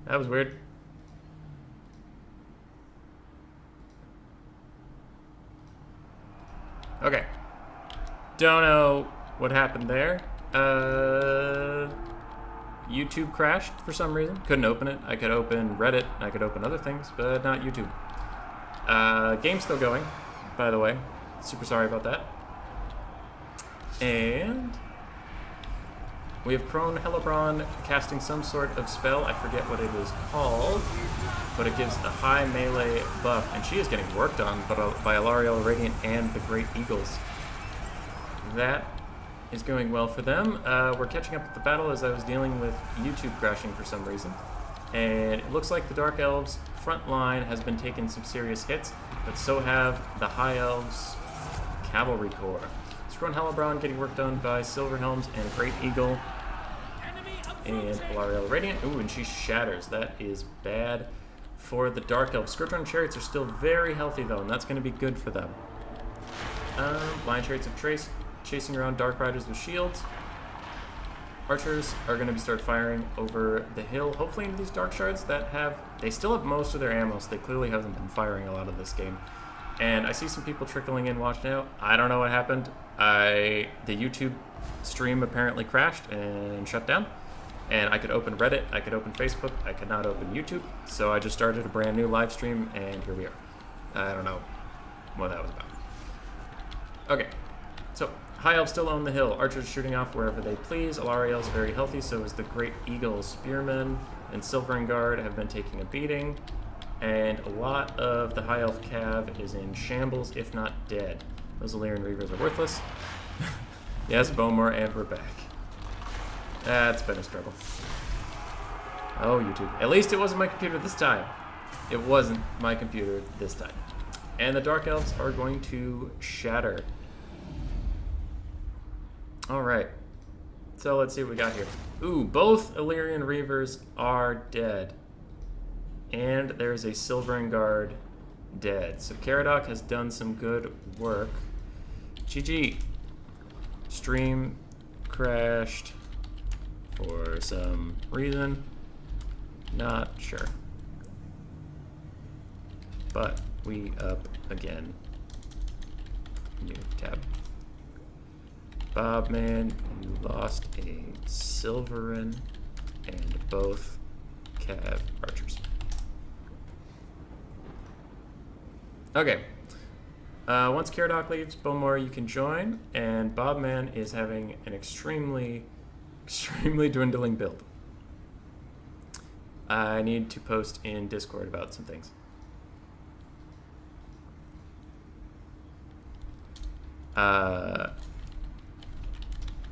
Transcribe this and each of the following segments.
That was weird. Okay. Don't know what happened there. YouTube crashed for some reason. Couldn't open it. I could open Reddit. I could open other things, but not YouTube. Game's still going, by the way. Super sorry about that. And we have Crone Hellebron casting some sort of spell. I forget what it is called, but it gives a high melee buff, and she is getting worked on by Alarielle Radiant and the Great Eagles. That is going well for them. We're catching up with the battle as I was dealing with YouTube crashing for some reason. And it looks like the Dark Elves' front line has been taking some serious hits, but so have the High Elves' Cavalry Corps. Crone Hellebron getting work done by Silverhelms and Great Eagle. And Alarielle Radiant. Ooh, and she shatters. That is bad for the Dark Elves. Scourge Chariots are still very healthy, though, and that's going to be good for them. Lion Chariots of Trace chasing around Dark Riders with shields. Archers are going to start firing over the hill, hopefully into these Dark Shards that they still have most of their ammo, so they clearly haven't been firing a lot of this game. And I see some people trickling in watch now. I don't know what happened. The YouTube stream apparently crashed and shut down. And I could open Reddit, I could open Facebook, I could not open YouTube. So I just started a brand new live stream, and here we are. I don't know what that was about. Okay, so High Elves still own the hill. Archers shooting off wherever they please. Alarielle's very healthy, so is the Great Eagle Spearmen. And Silvern Guard have been taking a beating. And a lot of the High Elf Cav is in shambles, if not dead. Those Illyrian Reavers are worthless. Yes, Bowmore, and we're back. That's been a struggle. Oh, YouTube. At least it wasn't my computer this time. It wasn't my computer this time. And the Dark Elves are going to shatter. Alright. So let's see what we got here. Ooh, both Illyrian Reavers are dead. And there's a Silvern Guard dead. So Caradoc has done some good work. GG. Stream crashed for some reason. Not sure. But we up again. New tab. Bobman, you lost a Silverin and both Cav Archers. Okay. Once Caradoc leaves, Bowmore, you can join, and Bobman is having an extremely dwindling build. I need to post in Discord about some things.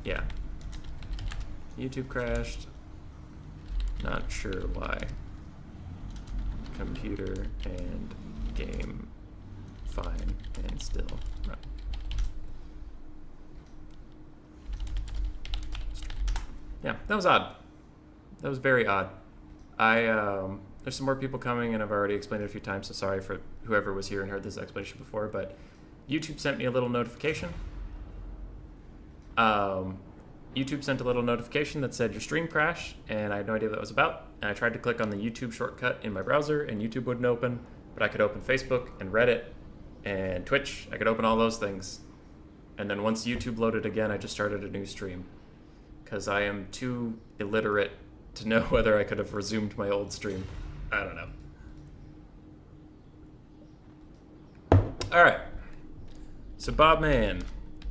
Yeah. YouTube crashed. Not sure why. Computer and game fine and still run. Yeah, that was odd. That was very odd. There's some more people coming, and I've already explained it a few times, so sorry for whoever was here and heard this explanation before, but YouTube sent me a little notification. YouTube sent a little notification that said your stream crashed, and I had no idea what that was about. And I tried to click on the YouTube shortcut in my browser, and YouTube wouldn't open, but I could open Facebook and Reddit and Twitch. I could open all those things. And then once YouTube loaded again, I just started a new stream, because I am too illiterate to know whether I could have resumed my old stream. I don't know. All right. So Bobman,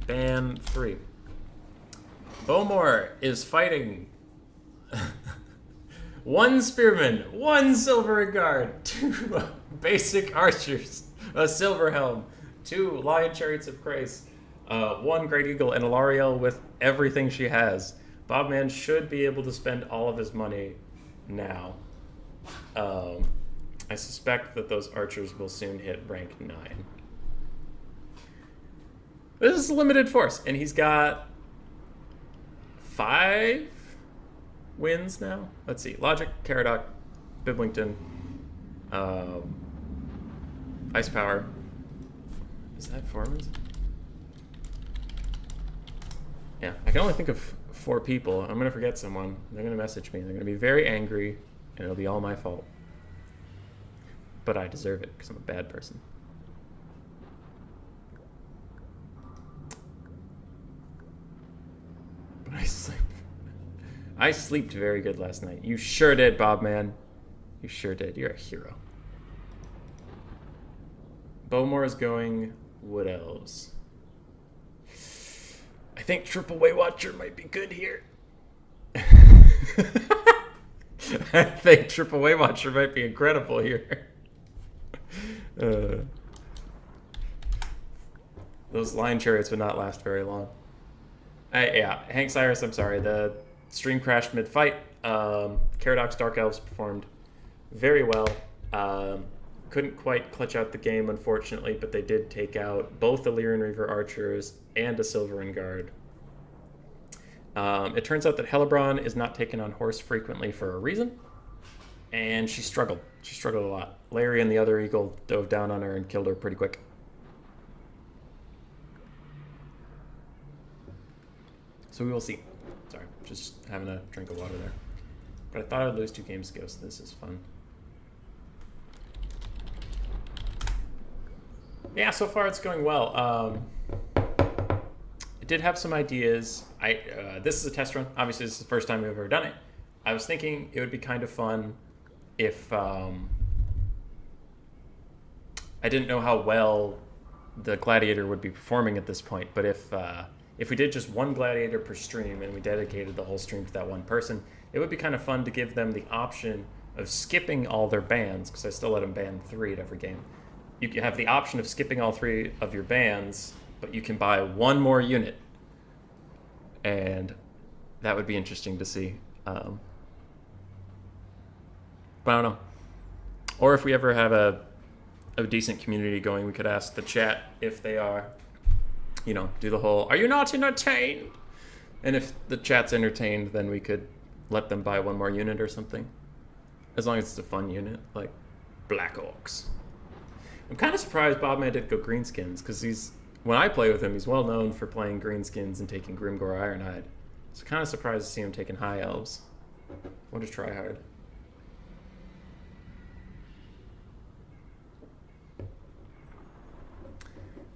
ban 3. Bowmore is fighting 1 spearman, 1 silver guard, 2 basic archers, a silver helm, 2 lion chariots of grace, 1 great eagle, and Alarielle with everything she has. Bobman should be able to spend all of his money now. I suspect that those archers will soon hit rank 9. This is a limited force, and he's got 5 wins now. Let's see. Logic, Caradoc, Biblington, Ice Power. Is that 4 wins? Yeah, I can only think of 4 people. I'm going to forget someone. They're going to message me. They're going to be very angry, and And it'll be all my fault. But I deserve it because I'm a bad person. But I slept very good last night. You sure did, Bob, man. You sure did. You're a hero. Bowmore is going Wood Elves. I think Triple Way Watcher might be good here. I think Triple Way Watcher might be incredible here. Those Lion Chariots would not last very long. Yeah, Hank Cyrus, I'm sorry. The stream crashed mid-fight. Caradox Dark Elves performed very well. Couldn't quite clutch out the game, unfortunately, but they did take out both the Lyrian Reaver Archers and a Silverin Guard. It turns out that Hellebron is not taken on horse frequently for a reason, and she struggled. She struggled a lot. Larry and the other eagle dove down on her and killed her pretty quick. So we will see. Sorry, just having a drink of water there. But I thought I would lose 2 games ago, so this is fun. Yeah, so far it's going well. I did have some ideas. This is a test run. Obviously, this is the first time we've ever done it. I was thinking it would be kind of fun if I didn't know how well the gladiator would be performing at this point, but if we did just one gladiator per stream and we dedicated the whole stream to that one person, it would be kind of fun to give them the option of skipping all their bans, because I still let them ban 3 at every game. You can have the option of skipping all 3 of your bans, but you can buy 1 more unit. And that would be interesting to see. But I don't know. Or if we ever have a decent community going, we could ask the chat if they are, do the whole, are you not entertained? And if the chat's entertained, then we could let them buy 1 more unit or something. As long as it's a fun unit, like Black Orcs. I'm kind of surprised Bobman did go Greenskins, because when I play with him, he's well known for playing Greenskins and taking Grimgore Ironhide. So kind of surprised to see him taking High Elves. What a tryhard.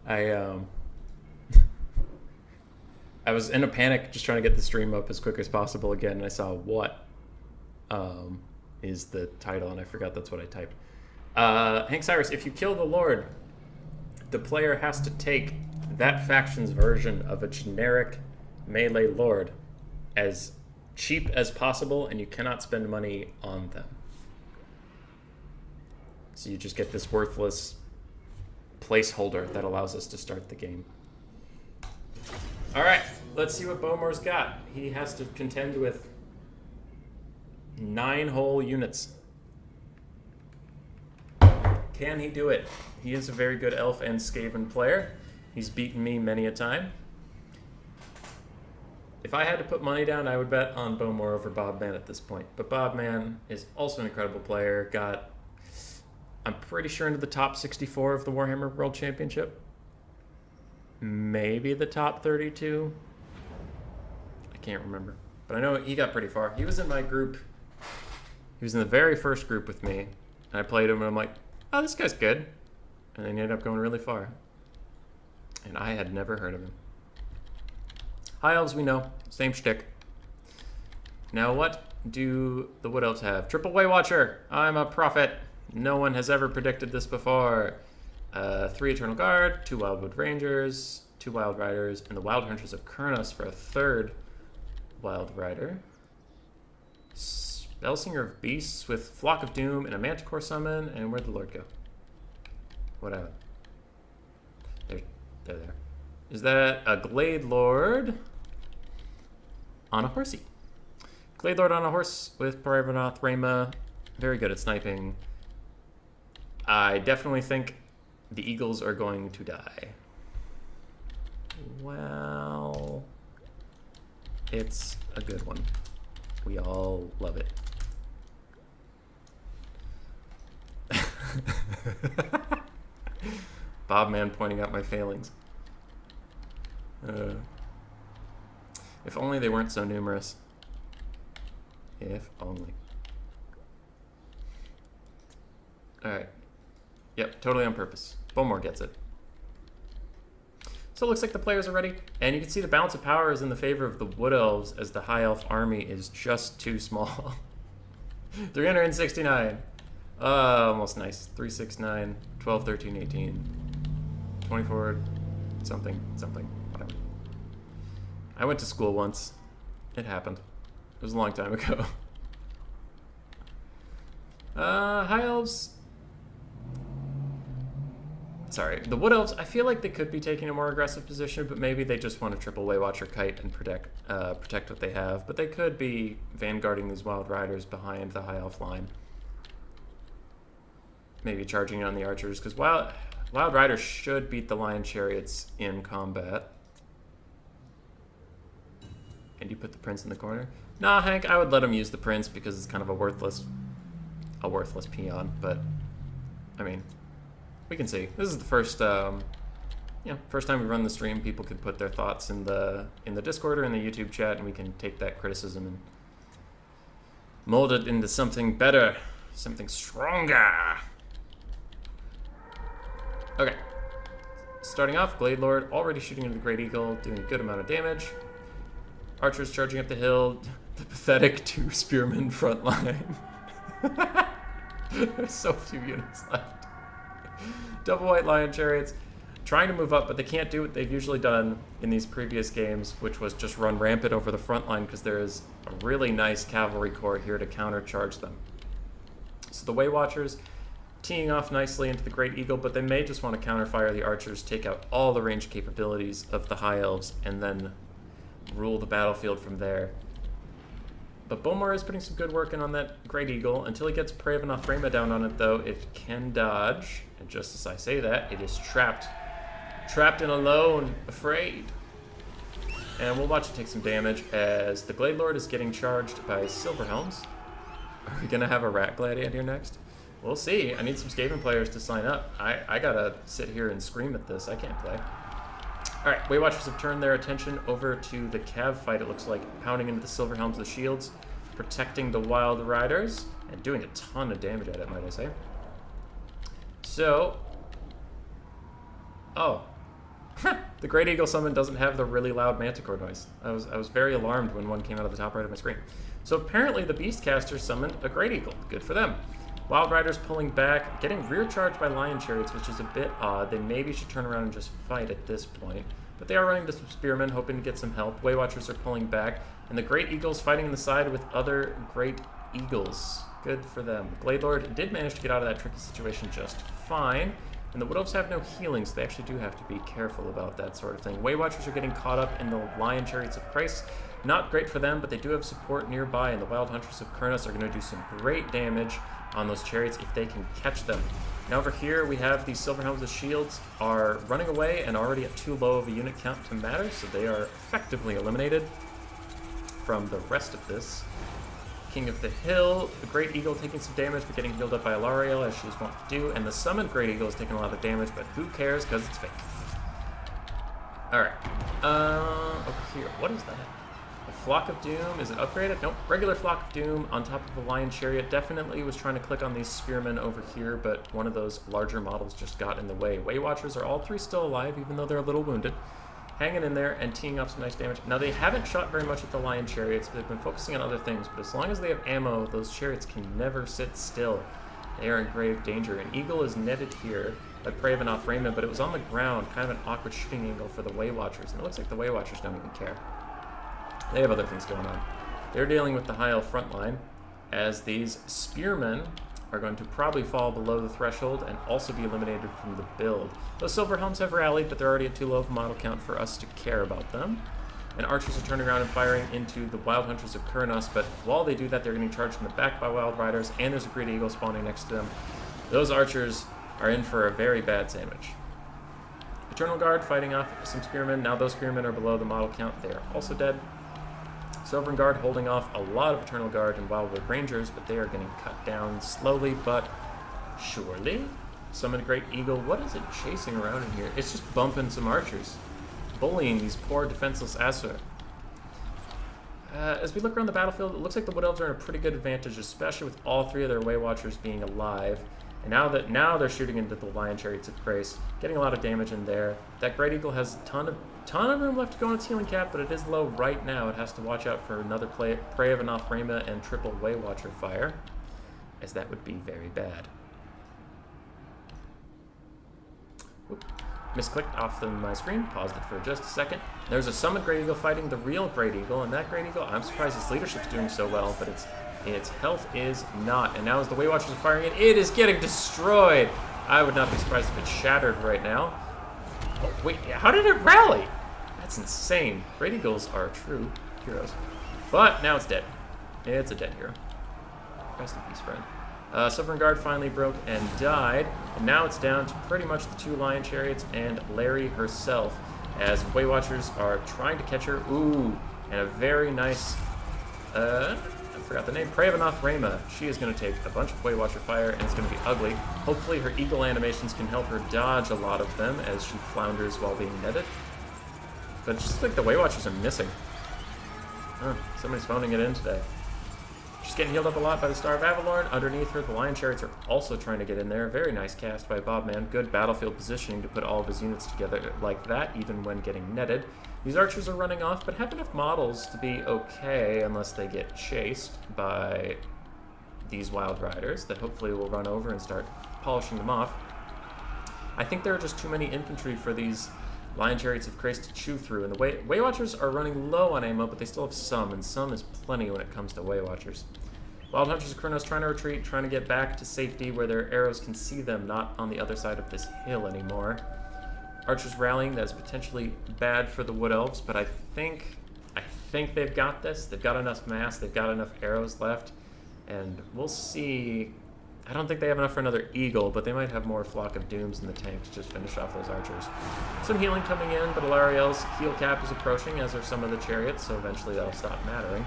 I was in a panic just trying to get the stream up as quick as possible again, and I saw what is the title, and I forgot that's what I typed. Hank Cyrus, if you kill the Lord, the player has to take that faction's version of a generic melee Lord as cheap as possible, and you cannot spend money on them. So you just get this worthless placeholder that allows us to start the game. All right, let's see what Bowmore's got. He has to contend with 9 whole units. Can he do it? He is a very good Elf and Skaven player. He's beaten me many a time. If I had to put money down, I would bet on Bowmore over Bobman at this point. But Bobman is also an incredible player. Got, I'm pretty sure, into the top 64 of the Warhammer World Championship. Maybe the top 32. I can't remember. But I know he got pretty far. He was in my group. He was in the very first group with me. And I played him and I'm like, oh, this guy's good. And then he ended up going really far. And I had never heard of him. High Elves, we know. Same shtick. Now what do the Wood Elves have? Triple Way Watcher. I'm a prophet. No one has ever predicted this before. 3 Eternal Guard, 2 Wildwood Rangers, 2 Wild Riders, and the Wild Hunters of Kurnos for a 3rd Wild Rider. Spellsinger of Beasts with Flock of Doom and a Manticore summon. And where'd the Lord go? Whatever. They're there. Is that a Glade Lord on a horsey? Glade Lord on a horse with Parevanath Rayma. Very good at sniping. I definitely think the Eagles are going to die. Well, it's a good one. We all love it. Bobman pointing out my failings. If only they weren't so numerous. If only. Alright. Yep, totally on purpose. Bowmore gets it. So it looks like the players are ready. And you can see the balance of power is in the favor of the Wood Elves as the High Elf army is just too small. 369. Almost nice. 369, 12, 13, 18, 24, something, whatever. I went to school once. It happened. It was a long time ago. High Elves. Sorry, the Wood Elves, I feel like they could be taking a more aggressive position, but maybe they just want to triple Waywatcher Kite and protect what they have. But they could be vanguarding these Wild Riders behind the High Elf line. Maybe charging on the archers, because Wild Riders should beat the Lion Chariots in combat. And you put the Prince in the corner? Nah, Hank, I would let him use the Prince because it's kind of a worthless peon, but I mean, we can see. This is the first first time we run the stream. People can put their thoughts in the Discord or in the YouTube chat, and we can take that criticism and mold it into something better, something stronger. Okay. Starting off, Glade Lord already shooting into the Great Eagle, doing a good amount of damage. Archers charging up the hill. The pathetic 2 spearmen front line. There's so few units left. Double White Lion Chariots trying to move up, but they can't do what they've usually done in these previous games, which was just run rampant over the front line because there is a really nice cavalry corps here to countercharge them. So the Way Watchers teeing off nicely into the Great Eagle, but they may just want to counterfire the archers, take out all the range capabilities of the High Elves, and then rule the battlefield from there. But Bowmore is putting some good work in on that Great Eagle. Until he gets Prey of Anathrema down on it, though, it can dodge. And just as I say that, it is trapped. Trapped and alone, afraid. And we'll watch it take some damage as the Glade Lord is getting charged by Silverhelms. Are we going to have a Rat Gladiator next? We'll see. I need some Skaven players to sign up. I gotta sit here and scream at this. I can't play. Alright, Waywatchers have turned their attention over to the Cav fight, it looks like, pounding into the Silverhelms with shields, protecting the Wild Riders, and doing a ton of damage at it, might I say. So... Oh. The Great Eagle summon doesn't have the really loud Manticore noise. I was very alarmed when one came out of the top right of my screen. So apparently the Beastcaster summoned a Great Eagle. Good for them. Wild Riders pulling back, getting rear charged by Lion Chariots, which is a bit odd. They maybe should turn around and just fight at this point. But they are running to some Spearmen, hoping to get some help. Waywatchers are pulling back, and the Great Eagles fighting on the side with other Great Eagles. Good for them. Glade Lord did manage to get out of that tricky situation just fine. And the Wood Elves have no healing, so they actually do have to be careful about that sort of thing. Waywatchers are getting caught up in the Lion Chariots of Christ. Not great for them, but they do have support nearby, and the Wild Hunters of Kurnos are going to do some great damage on those chariots if they can catch them. Now over here we have these Silverhelms with shields are running away and already at too low of a unit count to matter, so they are effectively eliminated from the rest of this. King of the Hill, the Great Eagle taking some damage but getting healed up by Alariel as she's wont to do, and the summoned Great Eagle is taking a lot of damage, but who cares because it's fake. Alright, over here, what is that? A Flock of Doom, is it upgraded? Nope, regular Flock of Doom on top of a Lion Chariot. Definitely was trying to click on these Spearmen over here, but one of those larger models just got in the way. Waywatchers are all three still alive, even though they're a little wounded. Hanging in there and teeing up some nice damage. Now, they haven't shot very much at the Lion Chariots, but they've been focusing on other things, but as long as they have ammo, those chariots can never sit still. They are in grave danger. An Eagle is netted here by Prey of Anathrema, but it was on the ground, kind of an awkward shooting angle for the Waywatchers, and it looks like the Waywatchers don't even care. They have other things going on. They're dealing with the High Elf front line, as these Spearmen are going to probably fall below the threshold and also be eliminated from the build. Those Silverhelms have rallied, but they're already at too low of a model count for us to care about them. And archers are turning around and firing into the Wild Hunters of Kurnos, but while they do that, they're getting charged in the back by Wild Riders, and there's a Great Eagle spawning next to them. Those archers are in for a very bad sandwich. Eternal Guard fighting off some Spearmen. Now those Spearmen are below the model count. They are also dead. Sovereign Guard holding off a lot of Eternal Guard and Wildwood Rangers, but they are getting cut down slowly but surely. Summon Great Eagle. What is it chasing around in here? It's just bumping some archers, bullying these poor defenseless Asur. As we look around the battlefield, it looks like the Wood Elves are in a pretty good advantage, especially with all three of their Waywatchers being alive. And now they're shooting into the Lion Chariots of Grace, getting a lot of damage in there. That Great Eagle has a ton of room left to go on its healing cap, but it is low right now. It has to watch out for another Prey of Anathrema and triple Waywatcher fire, as that would be very bad. Oop. Misclicked off my screen, paused it for just a second. There's a summoned Great Eagle fighting the real Great Eagle, and that Great Eagle, I'm surprised its leadership's doing so well, but its health is not. And now as the Waywatchers are firing it is getting destroyed. I would not be surprised if it's shattered right now. Oh, wait, how did it rally? That's insane. Great Eagles are true heroes. But now it's dead. It's a dead hero. Rest in peace, friend. Sovereign Guard finally broke and died, and now it's down to pretty much the 2 Lion Chariots and Larry herself, as Waywatchers are trying to catch her. Ooh, and a very nice, I forgot the name, Prey of Anathrema. She is going to take a bunch of Waywatcher fire, and it's going to be ugly. Hopefully her eagle animations can help her dodge a lot of them as she flounders while being netted. But it just like the Waywatchers are missing. Somebody's phoning it in today. She's getting healed up a lot by the Star of Avalorn. Underneath her, the Lion Chariots are also trying to get in there. Very nice cast by Bobman. Good battlefield positioning to put all of his units together like that, even when getting netted. These archers are running off, but have enough models to be okay unless they get chased by these Wild Riders that hopefully will run over and start polishing them off. I think there are just too many infantry for these Lion Chariots of Grace to chew through, and the Waywatchers are running low on ammo, but they still have some, and some is plenty when it comes to Waywatchers. Wild Hunters of Kurnos trying to retreat, trying to get back to safety where their arrows can see them, not on the other side of this hill anymore. Archers rallying, that is potentially bad for the Wood Elves, but I think they've got this. They've got enough mass, they've got enough arrows left, and we'll see. I don't think they have enough for another Eagle, but they might have more Flock of Dooms in the tank to just finish off those archers. Some healing coming in, but Alariel's heal cap is approaching, as are some of the chariots, so eventually that'll stop mattering.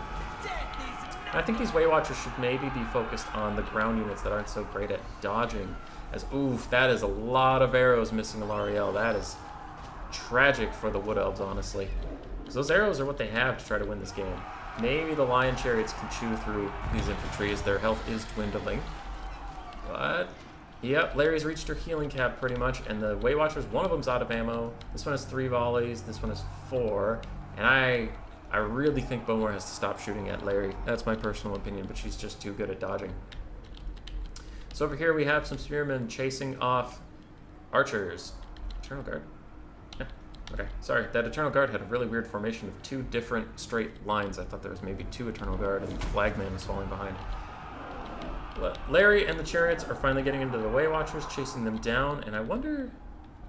I think these Waywatchers should maybe be focused on the ground units that aren't so great at dodging, as oof, that is a lot of arrows missing Alariel. That is tragic for the Wood Elves, honestly. Because those arrows are what they have to try to win this game. Maybe the Lion Chariots can chew through these infantry as their health is dwindling. But, yep, Larry's reached her healing cap pretty much, and the Waywatchers, one of them's out of ammo. This one has 3 volleys, this one has 4, and I really think Bowmore has to stop shooting at Larry. That's my personal opinion, but she's just too good at dodging. So over here we have some spearmen chasing off archers. Eternal Guard? Yeah, okay. Sorry, that Eternal Guard had a really weird formation of 2 different straight lines. I thought there was maybe 2 Eternal Guard, and Flagman was falling behind. Larry and the chariots are finally getting into the Waywatchers, chasing them down, and I wonder...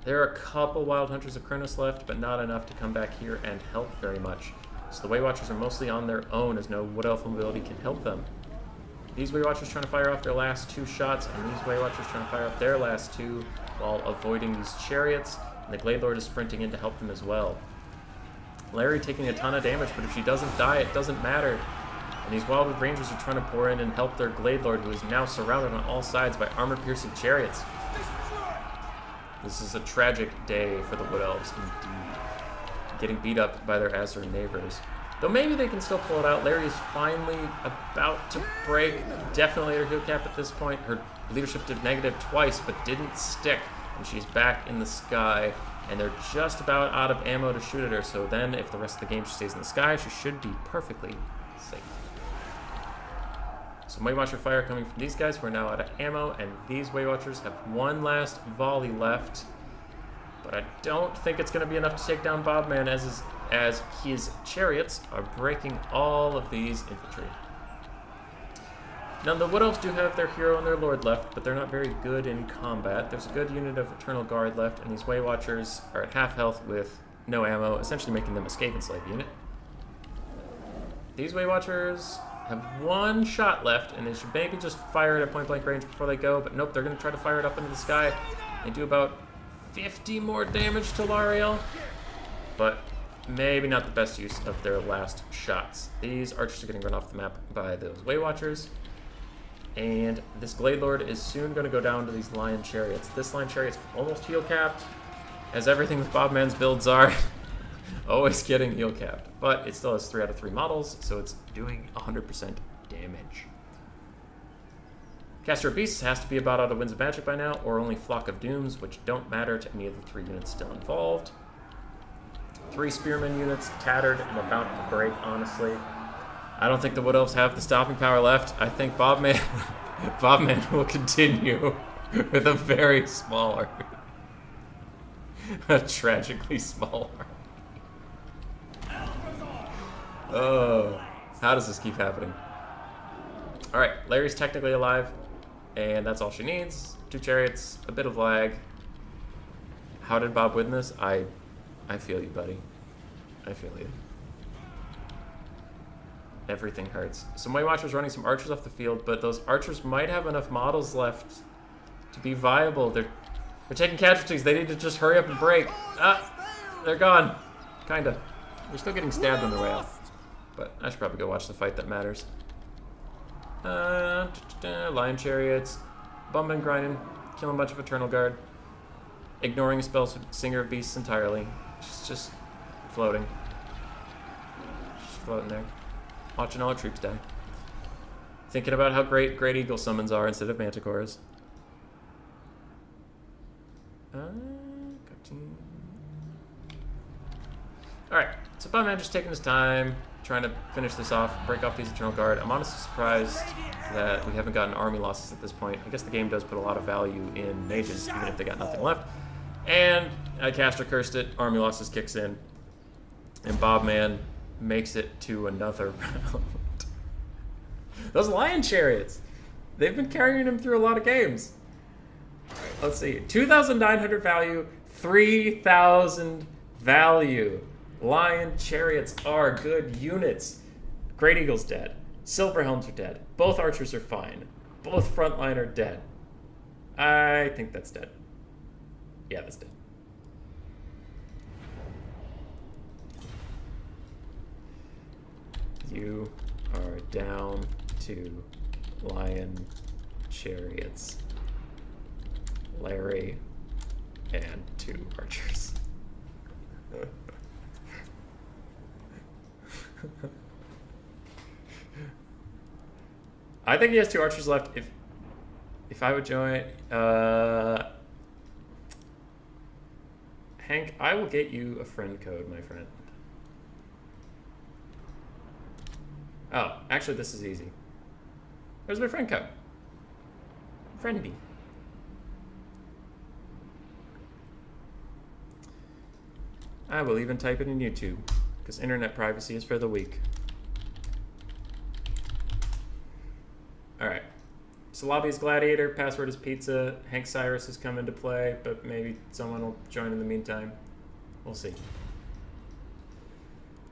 There are a couple Wild Hunters of Kurnos left, but not enough to come back here and help very much. So the Waywatchers are mostly on their own, as no Wood Elf mobility can help them. These Waywatchers trying to fire off their last 2 shots, and these Waywatchers trying to fire off their last 2 while avoiding these chariots, and the Gladelord is sprinting in to help them as well. Larry taking a ton of damage, but if she doesn't die, it doesn't matter. And these Wildwood Rangers are trying to pour in and help their Gladelord, who is now surrounded on all sides by armor-piercing chariots. This is a tragic day for the Wood Elves, indeed. Getting beat up by their Azuran neighbors. Though maybe they can still pull it out. Larry is finally about to break. Definitely her heal cap at this point. Her leadership did negative twice, but didn't stick. And she's back in the sky. And they're just about out of ammo to shoot at her. So then, if the rest of the game she stays in the sky, she should be perfectly safe. So Waywatcher fire coming from these guys who are now out of ammo. And these Waywatchers have 1 last volley left. But I don't think it's going to be enough to take down Bobman as his chariots are breaking all of these infantry. Now, the Wood Elves do have their hero and their lord left, but they're not very good in combat. There's a good unit of Eternal Guard left, and these Waywatchers are at half health with no ammo, essentially making them a Escape and Slave unit. These Waywatchers have 1 shot left, and they should maybe just fire it at point-blank range before they go, but nope, they're going to try to fire it up into the sky. They do about 50 more damage to Lariel, but maybe not the best use of their last shots. These archers are getting run off the map by those Waywatchers, and this Gladelord is soon going to go down to these Lion Chariots. This Lion Chariot's almost heal capped, as everything with Bobman's builds are. Always getting heal capped, but it still has 3 out of 3 models, so it's doing 100% damage. Caster of Beasts has to be about out of Winds of Magic by now, or only Flock of Dooms, which don't matter to any of the 3 units still involved. 3 Spearman units, tattered and about to break, honestly. I don't think the Wood Elves have the stopping power left. I think Bobman will continue with a very small army. A tragically small army. Oh, how does this keep happening? Alright, Larry's technically alive, and that's all she needs. 2 chariots, a bit of lag. How did Bob win this? I feel you, buddy. I feel you. Everything hurts. Some Weight Watchers running some archers off the field, but those archers might have enough models left to be viable. They're taking casualties. They need to just hurry up and break. Ah, they're gone. Kinda. They're still getting stabbed on their way out. But I should probably go watch the fight that matters. Lion Chariots. Bumping, grinding. Killing a bunch of Eternal Guard. Ignoring spells with Singer of Beasts entirely. Just floating. Just floating there. Watching all our troops die. Thinking about how great Great Eagle summons are instead of Manticores. Alright, so Bumman just taking his time, trying to finish this off, break off these Eternal Guard. I'm honestly surprised that we haven't gotten army losses at this point. I guess the game does put a lot of value in mages, even if they got nothing left. And I Caster Cursed it, army losses kicks in, and Bobman makes it to another round. Those Lion Chariots, they've been carrying him through a lot of games. Let's see, 2,900 value, 3,000 value. Lion Chariots are good units. Great Eagle's dead. Silver Helms are dead. Both archers are fine. Both frontline are dead. I think that's dead. Yeah, that's dead. You are down to Lion Chariots, Larry, and 2 archers. I think he has 2 archers left. If I would join, Hank, I will get you a friend code, my friend. Oh, actually, this is easy. Where's my friend code? Friend me. I will even type it in YouTube, because internet privacy is for the weak. Alright. So lobby is Gladiator, password is Pizza, Hank Cyrus has come into play, but maybe someone will join in the meantime. We'll see.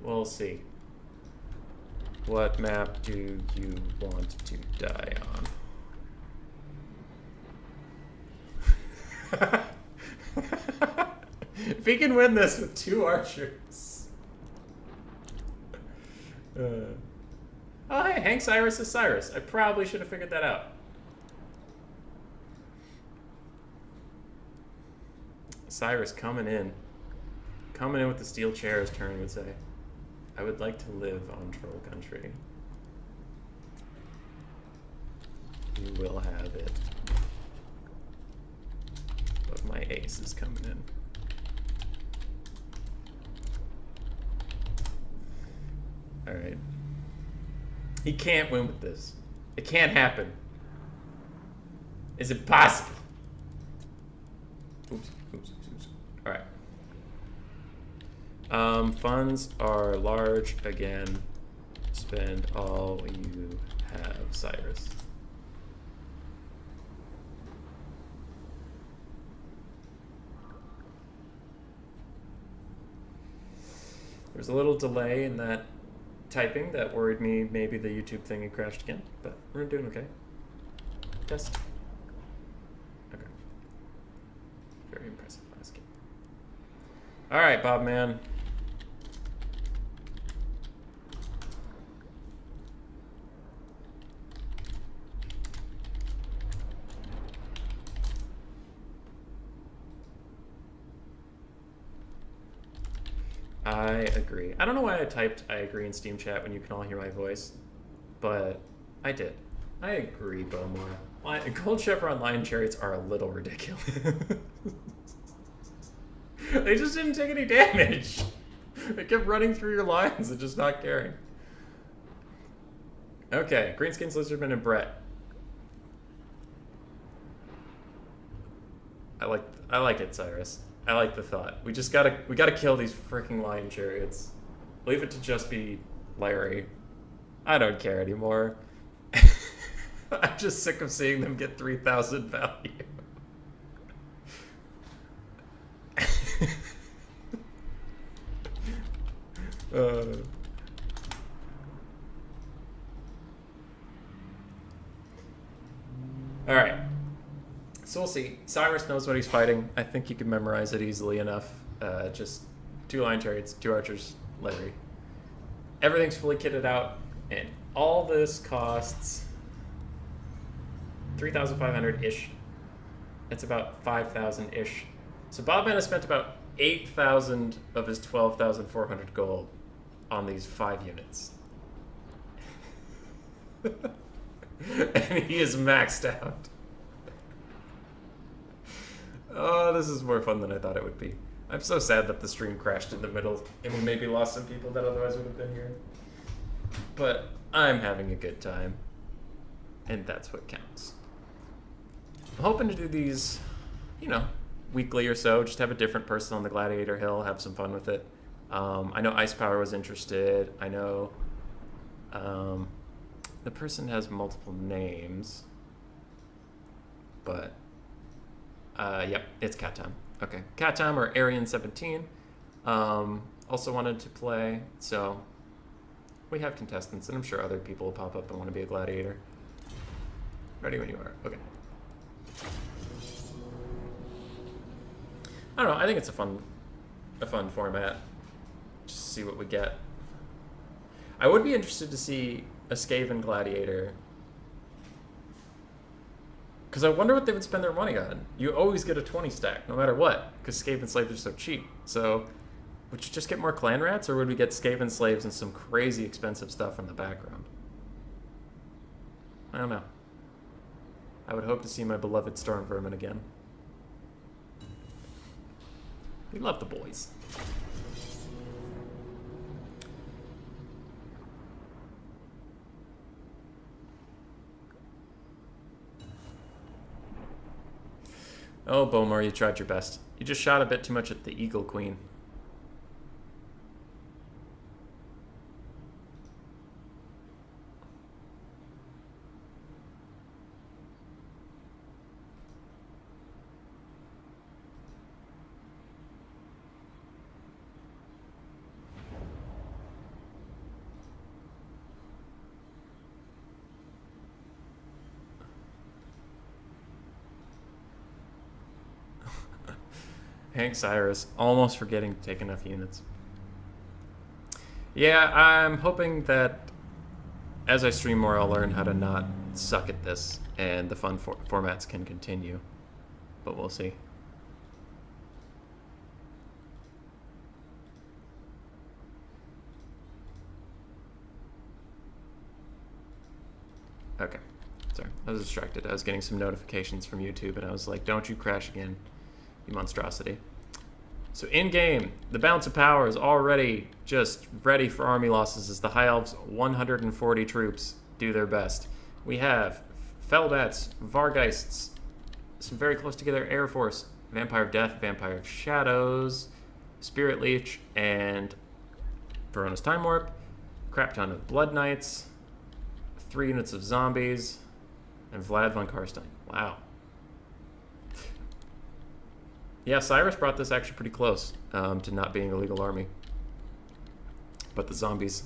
We'll see. What map do you want to die on? If he can win this with 2 archers. Oh, hey, Hank Cyrus is Cyrus. I probably should have figured that out. Cyrus coming in. Coming in with the steel chair, as Turing would say. I would like to live on Troll Country. You will have it. But my ace is coming in. Alright. He can't win with this. It can't happen. Is it possible? Oops. Alright. Funds are large again. Spend all you have, Cyrus. There's a little delay in that typing that worried me. Maybe the YouTube thing had crashed again, but we're doing okay. Test. Okay. Very impressive last game. All right, Bob man. I agree. I don't know why I typed I agree in Steam chat when you can all hear my voice, but I did. I agree, Bowmore. Gold Chevron Lion Chariots are a little ridiculous. They just didn't take any damage. They kept running through your lines and just not caring. Okay, Greenskins, Lizardman, and Brett. I like it, Cyrus. I like the thought. We gotta kill these freaking Lion Chariots. Leave it to just be Larry. I don't care anymore. I'm just sick of seeing them get 3,000 value. Alright. So we'll see. Cyrus knows what he's fighting. I think you can memorize it easily enough. Just 2 Lion Chariots, 2 Archers, Larry. Everything's fully kitted out, and all this costs 3,500-ish. That's about 5,000-ish. So Bobman has spent about 8,000 of his 12,400 gold on these 5 units. And he is maxed out. Oh, this is more fun than I thought it would be. I'm so sad that the stream crashed in the middle and we maybe lost some people that otherwise would have been here. But I'm having a good time. And that's what counts. I'm hoping to do these, weekly or so. Just have a different person on the Gladiator Hill, have some fun with it. I know Ice Power was interested. I know the person has multiple names. But, yep, it's Cat Time. Okay, Cat Time or Arian17 also wanted to play, so we have contestants, and I'm sure other people will pop up and want to be a gladiator. Ready when you are. Okay. I don't know. I think it's a fun format. Just see what we get. I would be interested to see a Skaven gladiator. Because I wonder what they would spend their money on. You always get a 20 stack, no matter what, because Skaven slaves are so cheap. So, would you just get more clan rats, or would we get Skaven slaves and some crazy expensive stuff in the background? I don't know. I would hope to see my beloved Storm Vermin again. We love the boys. Oh, Bomar, you tried your best. You just shot a bit too much at the Eagle Queen. Hank Cyrus, almost forgetting to take enough units. Yeah, I'm hoping that as I stream more, I'll learn how to not suck at this, and the fun formats can continue. But we'll see. Okay, sorry, I was distracted. I was getting some notifications from YouTube, and I was like, don't you crash again, you monstrosity. So in-game, the Balance of Power is already just ready for army losses as the High Elves' 140 troops do their best. We have Felbats, Vargeists, some very close together Air Force, Vampire of Death, Vampire of Shadows, Spirit Leech, and Verona's Time Warp, crap ton of Blood Knights, 3 units of zombies, and Vlad von Karstein. Wow. Yeah, Cyrus brought this actually pretty close to not being a legal army. But the zombies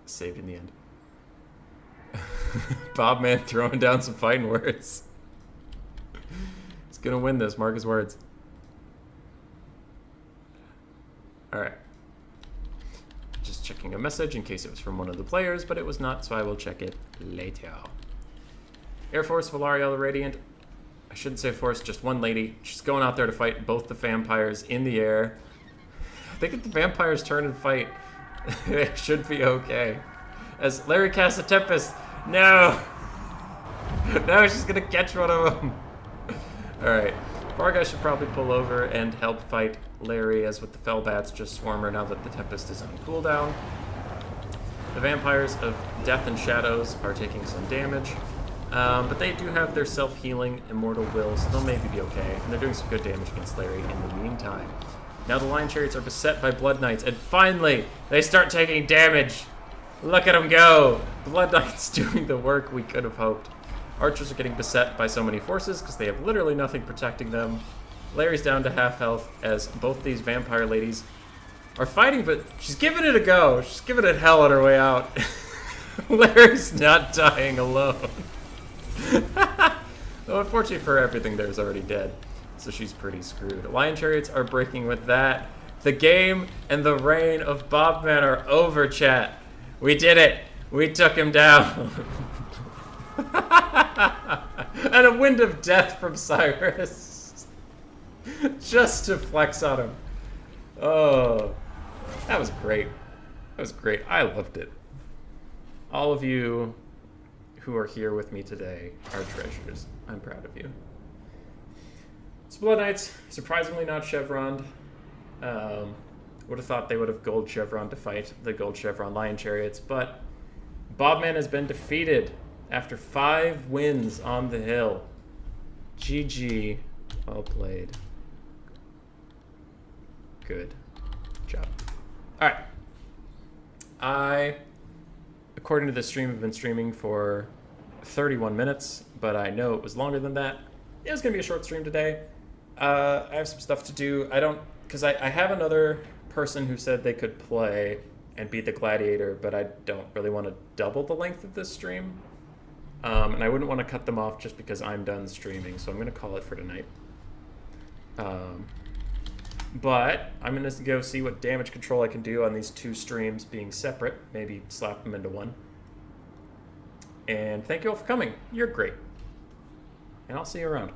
saved in the end. Bobman throwing down some fighting words. He's going to win this, mark his words. Alright. Just checking a message in case it was from one of the players, but it was not, so I will check it later. Air Force, Valariel the Radiant. I shouldn't say force, just one lady. She's going out there to fight both the vampires in the air. I think if the vampires turn and fight, it should be okay. As Larry casts a Tempest. No! No, she's gonna catch one of them. Alright. Vargas should probably pull over and help fight Larry, as with the Fellbats just swarm her now that the Tempest is on cooldown. The Vampires of Death and Shadows are taking some damage, but they do have their self-healing Immortal Will, so they'll maybe be okay, and they're doing some good damage against Larry in the meantime. Now the Lion Chariots are beset by Blood Knights, and finally, they start taking damage! Look at them go! Blood Knights doing the work we could have hoped. Archers are getting beset by so many forces because they have literally nothing protecting them. Larry's down to half health as both these vampire ladies are fighting, but she's giving it a go. She's giving it hell on her way out. Larry's not dying alone. Though unfortunately for her, everything there is already dead, so she's pretty screwed. Lion Chariots are breaking with that. The game and the reign of Bobman are over, chat. We did it. We took him down. And a wind of death from Cyrus. Just to flex on him. Oh, that was great. That was great. I loved it. All of you who are here with me today are treasures. I'm proud of you. So Blood Knights, surprisingly not chevroned. Would have thought they would have gold chevron to fight the gold chevron Lion Chariots, but Bobman has been defeated after 5 wins on the hill. GG. Well played. Good job. Alright. I, according to the stream, have been streaming for 31 minutes, but I know it was longer than that. It was going to be a short stream today. I have some stuff to do. Because I have another person who said they could play and beat the Gladiator, but I don't really want to double the length of this stream. And I wouldn't want to cut them off just because I'm done streaming, so I'm going to call it for tonight. But I'm going to go see what damage control I can do on these 2 streams being separate. Maybe slap them into one. And thank you all for coming. You're great. And I'll see you around.